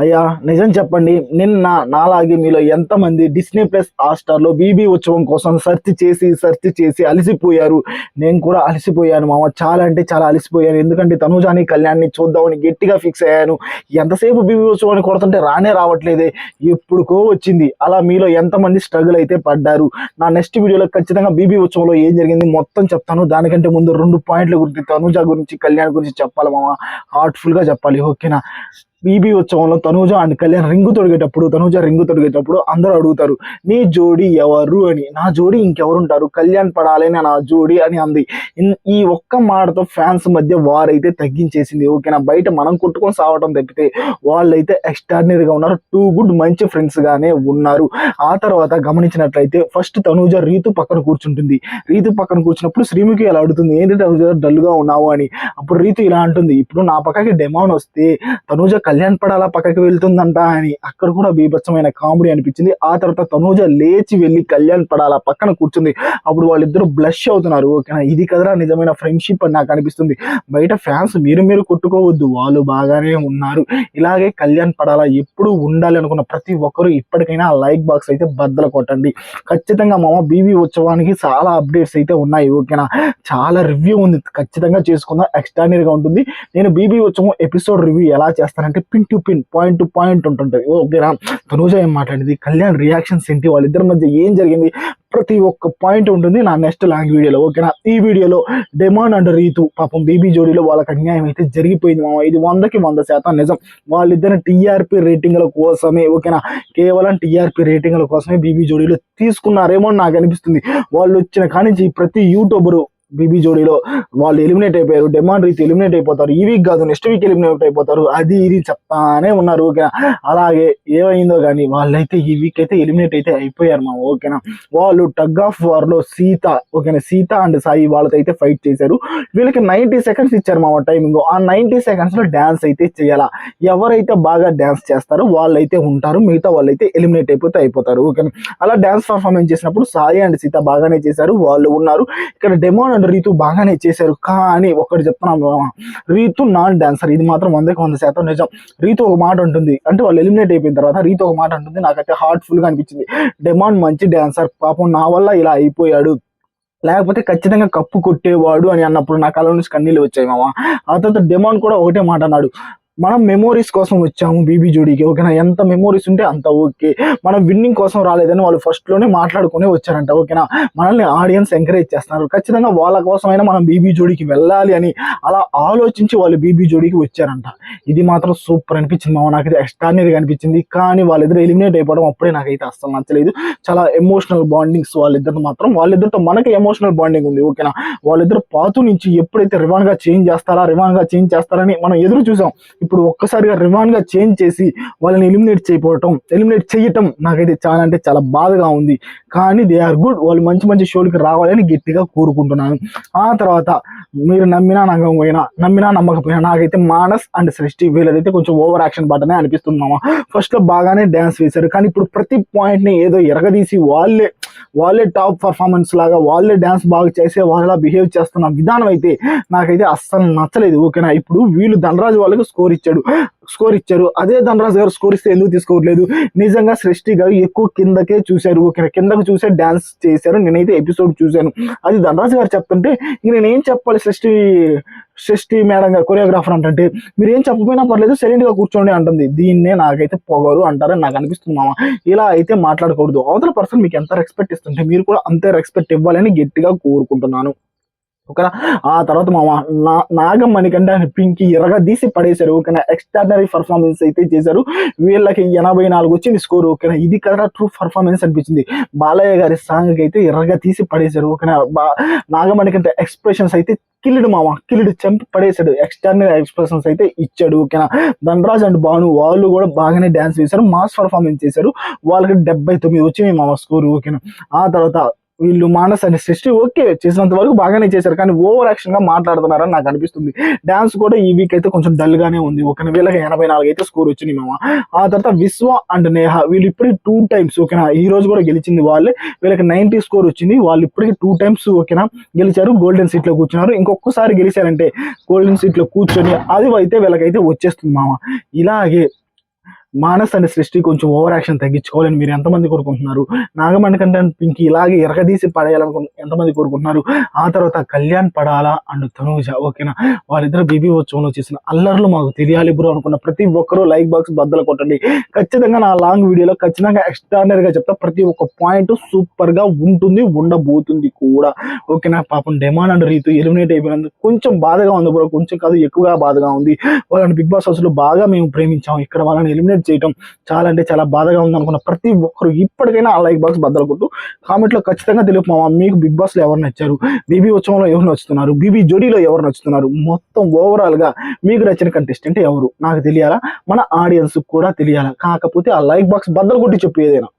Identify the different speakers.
Speaker 1: అయ్యా నిజం చెప్పండి, నిన్న నాలాగే మీలో ఎంతమంది డిస్నీ ప్లస్ హాట్‌స్టార్‌లో బీబీ ఉత్సవం కోసం సెర్చ్ చేసి అలసిపోయారు? నేను కూడా అలసిపోయాను మామ. చాలా అంటే చాలా అలసిపోయాను. ఎందుకంటే తనూజాని, కళ్యాణ్‌ని చూద్దామని గట్టిగా ఫిక్స్ అయ్యాను. ఎంతసేపు బీబీ ఉత్సవాన్ని కొడుతుంటే రానే రావట్లేదే. ఎప్పుడుకో వచ్చింది. అలా మీలో ఎంతమంది స్ట్రగుల్ అయితే పడ్డారు? నా నెక్స్ట్ వీడియోలో ఖచ్చితంగా బీబీ ఉత్సవంలో ఏం జరిగింది మొత్తం చెప్తాను. దానికంటే ముందు 2 పాయింట్ల గురించి, తనూజ గురించి, కళ్యాణ్ గురించి చెప్పాలి మామ. హార్ట్‌ఫుల్‌గా చెప్పాలి. ఓకేనా? బీబీ ఉత్సవంలో తనూజ అండ్ కళ్యాణ్ తనూజ రింగు తొడిగేటప్పుడు అందరూ అడుగుతారు, నీ జోడీ ఎవరు అని. నా జోడీ ఇంకెవరుంటారు, కళ్యాణ్ పడాలని నా జోడీ అని అంది. ఈ ఒక్క మాటతో ఫ్యాన్స్ మధ్య వారైతే తగ్గించేసింది. ఓకేనా? బయట మనం కొట్టుకొని సావటం తప్పితే వాళ్ళైతే ఎక్స్ట్రాడినరీగా ఉన్నారు. టూ గుడ్ మంచి ఫ్రెండ్స్ గానే ఉన్నారు. ఆ తర్వాత గమనించినట్లయితే ఫస్ట్ తనూజ రీతు పక్కన కూర్చుంటుంది. రీతు పక్కన కూర్చున్నప్పుడు శ్రీముఖి అలా అడుగుతుంది, ఏంటి తనూజ డల్గా ఉన్నావు అని. అప్పుడు రీతు ఇలా అంటుంది, ఇప్పుడు నా పక్కకి డెమాన్ వస్తే తనూజ కళ్యాణ్ పడాలా పక్కకి వెళ్తుందంట అని. అక్కడ కూడా బీభత్సమైన కామెడీ అనిపించింది. ఆ తర్వాత తనూజ లేచి వెళ్ళి కళ్యాణ్ పడాలా పక్కన కూర్చుంది. అప్పుడు వాళ్ళిద్దరు బ్లష్ అవుతున్నారు. ఓకేనా? ఇది కదరా నిజమైన ఫ్రెండ్షిప్ అని నాకు అనిపిస్తుంది. బయట ఫ్యాన్స్ మీరు కొట్టుకోవద్దు, వాళ్ళు బాగానే ఉన్నారు. ఇలాగే కళ్యాణ్ పడాలా ఎప్పుడు ఉండాలి అనుకున్న ప్రతి ఒక్కరు ఇప్పటికైనా లైక్ బాక్స్ అయితే బద్దలు కొట్టండి. ఖచ్చితంగా మామ బీబీ ఉత్సవానికి చాలా అప్డేట్స్ అయితే ఉన్నాయి. ఓకేనా? చాలా రివ్యూ ఉంది, ఖచ్చితంగా చేసుకుందాం. ఎక్స్ట్రాడినరీగా ఉంటుంది. నేను బీబీ ఉత్సవం ఎపిసోడ్ రివ్యూ ఎలా చేస్తానంటే pin to pin, point to point ఉంటుంటుంది. ఓకేనా? తనూజ ఏం మాట్లాడింది, కళ్యాణ్ రియాక్షన్స్ ఏంటి, వాళ్ళిద్దరి మధ్య ఏం జరిగింది, ప్రతి ఒక్క పాయింట్ ఉంటుంది నా నెక్స్ట్ లాంగ్ వీడియోలో. ఓకేనా? ఈ వీడియోలో డెమాన్ అండ్ రీతు పాపం బీబీ జోడీలో వాళ్ళకి అన్యాయం అయితే జరిగిపోయింది మామ. ఇది 100కి 100% నిజం. వాళ్ళిద్దరిని టీఆర్పీ రేటింగ్ల కోసమే, ఓకేనా, కేవలం టీఆర్పీ రేటింగ్ల కోసమే బీబీ జోడీలో తీసుకున్నారేమో అని నాకు అనిపిస్తుంది. వాళ్ళు వచ్చిన కానించి ప్రతి యూట్యూబరు బీబీ జోడీలో వాళ్ళు ఎలిమినేట్ అయిపోయారు. డెమాన్ రీతి ఎలిమినేట్ అయిపోతారు. ఈ వీక్ కాదు నెక్స్ట్ వీక్ ఎలిమినేట్ అయిపోతారు. అది ఇది చెప్తానే ఉన్నారు. ఓకేనా? అలాగే ఏమైందో కానీ వాళ్ళైతే ఈ వీక్ అయితే ఎలిమినేట్ అయితే అయిపోయారు మా. ఓకేనా? వాళ్ళు టగ్ ఆఫ్ వార్ లో సీత, ఓకేనా, సీత అండ్ సాయి వాళ్ళతో అయితే ఫైట్ చేశారు. వీళ్ళకి 90 seconds ఇచ్చారు మా టైమింగ్. ఆ 90 seconds లో డాన్స్ అయితే చేయాలా. ఎవరైతే బాగా డాన్స్ చేస్తారో వాళ్ళైతే ఉంటారు, మిగతా వాళ్ళైతే ఎలిమినేట్ అయిపోతారు. ఓకేనా? అలా డాన్స్ పర్ఫార్మెన్స్ చేసినప్పుడు సాయి అండ్ సీత బాగానే చేశారు, వాళ్ళు ఉన్నారు. ఇక్కడ డెమాన్ రీతు బాగానే చేశారు. కానీ ఒకటి చెప్తున్నాము, రీతు నాన్ డాన్సర్. ఇది మాత్రం 100కి 100% నిజం. రీతు ఒక మాట ఉంటుంది, అంటే వాళ్ళు ఎలిమినేట్ అయిపోయిన తర్వాత రీతు ఒక మాట ఉంటుంది, నాకైతే హార్ట్ఫుల్ గా అనిపించింది. డెమాన్ మంచి డాన్సర్, పాపం నా వల్ల ఇలా అయిపోయాడు, లేకపోతే ఖచ్చితంగా కప్పు కొట్టేవాడు అని అన్నప్పుడు నా కళ్ళ నుంచి కన్నీళ్ళు వచ్చాయి మామ. ఆ తర్వాత డెమాన్ కూడా ఒకటే మాట అన్నాడు, మనం మెమోరీస్ కోసం వచ్చాము బీబీ జోడీకి. ఓకేనా? ఎంత మెమోరీస్ ఉంటే అంత ఓకే, మనం విన్నింగ్ కోసం రాలేదని వాళ్ళు ఫస్ట్ లోనే మాట్లాడుకునే వచ్చారంట. ఓకేనా? మనల్ని ఆడియన్స్ ఎంకరేజ్ చేస్తున్నారు, ఖచ్చితంగా వాళ్ళ కోసమైనా మనం బీబీ జోడీకి వెళ్ళాలి అని అలా ఆలోచించి వాళ్ళు బీబీ జోడీకి వచ్చారంట. ఇది మాత్రం సూపర్ అనిపించింది మామ, నాకైతే ఎక్స్ట్రాడినరీగా అనిపించింది. కానీ వాళ్ళిద్దరు ఎలిమినేట్ అయిపోవడం అప్పుడే నాకైతే అస్సలు నచ్చలేదు. చాలా ఎమోషనల్ బాండింగ్స్ వాళ్ళిద్దరు మాత్రం. వాళ్ళిద్దరితో మనకి ఎమోషనల్ బాండింగ్ ఉంది. ఓకేనా? వాళ్ళిద్దరు పాతు నుంచి ఎప్పుడైతే రివాన్ గా చేంజ్ చేస్తారని మనం ఎదురు చూసాం. ఇప్పుడు ఒక్కసారిగా రివాన్ గా చేంజ్ చేసి వాళ్ళని ఎలిమినేట్ చేయటం నాకైతే చాలా అంటే చాలా బాధగా ఉంది. కానీ దే ఆర్ గుడ్, వాళ్ళు మంచి మంచి షోలకి రావాలని గట్టిగా కోరుకుంటున్నాను. ఆ తర్వాత మీరు నమ్మినా నమ్మకపోయినా నాకైతే మానస్ అండ్ సృష్టి వీళ్ళదైతే కొంచెం ఓవర్ యాక్షన్ బట్టనే అనిపిస్తున్నామా. ఫస్ట్ లో బాగానే డాన్స్ వేశారు, కానీ ఇప్పుడు ప్రతి పాయింట్ ని ఏదో ఎరగదీసి వాళ్ళే టాప్ పర్ఫార్మెన్స్ లాగా వాళ్ళే డాన్స్ బాగా చేసే వాళ్ళలా బిహేవ్ చేస్తున్న విధానం అయితే నాకైతే అస్సలు నచ్చలేదు. ఓకేనా? ఇప్పుడు వీళ్ళు ధనరాజు వాళ్ళకి స్కోర్ ఇచ్చారు, అదే ధనరాజు గారు స్కోర్ ఇస్తే ఎందుకు తీసుకోవట్లేదు? నిజంగా సృష్టి గారు ఎక్కువ కిందకే చూశారు. ఓకేనా? కిందకు చూసే డాన్స్ చేశారు. నేనైతే ఎపిసోడ్ చూశాను, అది ధనరాజు గారు చెప్తుంటే ఇంక నేనేం చెప్పాలి. సృష్టి మేడం గారు కొరియోగ్రాఫర్ అంటే మీరు ఏం చెప్పకపోయినా పర్లేదు, సైలెంట్ గా కూర్చోండి అంటుంది. దీన్నే నాకైతే పొగరు అంటారని నాకు అనిపిస్తుంది మామ. ఇలా అయితే మాట్లాడకూడదు. అవతల పర్సన్ మీకు ఎంత రెస్పెక్ట్ ఇస్తుంటే మీరు కూడా అంతే రెస్పెక్ట్ ఇవ్వాలని గట్టిగా కోరుకుంటున్నాను. ఓకేనా? ఆ తర్వాత నాగమ్మని కంటే పింకి ఎరగదీసి పడేశారు. ఓకేనా? ఎక్స్ట్రాడినరీ పర్ఫార్మెన్స్ అయితే చేశారు. వీళ్ళకి 84 వచ్చింది స్కోర్. ఓకేనా? ఇది కదా ట్రూ పర్ఫార్మెన్స్ అనిపించింది. బాలయ్య గారి సాంగ్ అయితే ఎరగదీసి పడేశారు. ఓకేనా? నాగమ్మని కంటే ఎక్స్ప్రెషన్స్ అయితే కిల్లుడు చంపి పడేశాడు. ఎక్స్ట్రాడినరీ ఎక్స్ప్రెషన్స్ అయితే ఇచ్చాడు. ఓకేనా? ధనరాజ్ అండ్ భాను వాళ్ళు కూడా బాగానే డాన్స్ చేశారు, మాస్ పర్ఫార్మెన్స్ చేశారు. వాళ్ళకి 79 వచ్చింది మామ స్కోర్. ఓకేనా? ఆ తర్వాత వీళ్ళు మానస్ అనే సృష్టి ఓకే చేసినంత వరకు బాగానే చేశారు, కానీ ఓవర్ యాక్షన్ గా మాట్లాడుతున్నారని నాకు అనిపిస్తుంది. డాన్స్ కూడా ఈ వీక్ అయితే కొంచెం డల్ గానే ఉంది. ఓకేనా? వీళ్ళకి 84 అయితే స్కోర్ వచ్చింది మామ. ఆ తర్వాత విశ్వ అండ్ నేహ వీళ్ళు ఇప్పటికి 2 times, ఓకేనా, ఈ రోజు కూడా గెలిచింది వాళ్ళే. వీళ్ళకి 90 స్కోర్ వచ్చింది. వాళ్ళు ఇప్పటికి 2 times, ఓకేనా, గెలిచారు. గోల్డెన్ సీట్ లో కూర్చున్నారు. ఇంకొకసారి గెలిచారంటే గోల్డెన్ సీట్ లో కూర్చొని అది అయితే వీళ్ళకైతే వచ్చేస్తుంది మామ. ఇలాగే మానస్ అనే సృష్టి కొంచెం ఓవర్ యాక్షన్ తగ్గించుకోవాలని మీరు ఎంతమంది కోరుకుంటున్నారు? నాగమణి కంటే పింకి ఇలాగే ఎరగదీసి ఎంతమంది కోరుకుంటున్నారు? ఆ తర్వాత కళ్యాణ్ పడాలా అండ్ తనూజ, ఓకేనా, వాళ్ళిద్దరు బీబీ ఉత్సవంలో చేసిన అల్లర్లు మాకు తెలియాలి బ్రో అనుకున్న ప్రతి ఒక్కరూ లైక్ బాక్స్ బద్దలు కొట్టండి. ఖచ్చితంగా నా లాంగ్ వీడియోలో ఖచ్చితంగా ఎక్స్ట్రానరీగా చెప్తా. ప్రతి ఒక్క పాయింట్ సూపర్ గా ఉంటుంది, ఉండబోతుంది కూడా, ఓకేనా. పాపం డెమాన్ అండ్ రీతు ఎలిమినేట్ అయిపోయినందుకు కొంచెం బాధగా ఉంది బ్రో, కొంచెం కాదు ఎక్కువగా బాధగా ఉంది. వాళ్ళని బిగ్ బాస్ హౌస్ లో బాగా మేము ప్రేమించాం, ఇక్కడ వాళ్ళని ఎలిమినేట్ చేయటం చాలా అంటే చాలా బాధగా ఉంది అనుకున్న ప్రతి ఒక్కరు ఇప్పటికైనా ఆ లైక్ బాక్స్ బద్దలు కొట్టు కామెంట్ లో ఖచ్చితంగా తెలుపు మామ, మీకు బిగ్ బాస్ లో ఎవరు నచ్చారు, బీబీ ఉత్సవంలో ఎవరు నచ్చుతున్నారు, బీబీ జోడీలో ఎవరు నచ్చుతున్నారు, మొత్తం ఓవరాల్ గా మీకు నచ్చిన కంటెస్టెంట్ ఎవరు నాకు తెలియాలా, మన ఆడియన్స్ కూడా తెలియాలా. కాకపోతే ఆ లైక్ బాక్స్ బద్దలు కొట్టి చెప్పు ఏదైనా.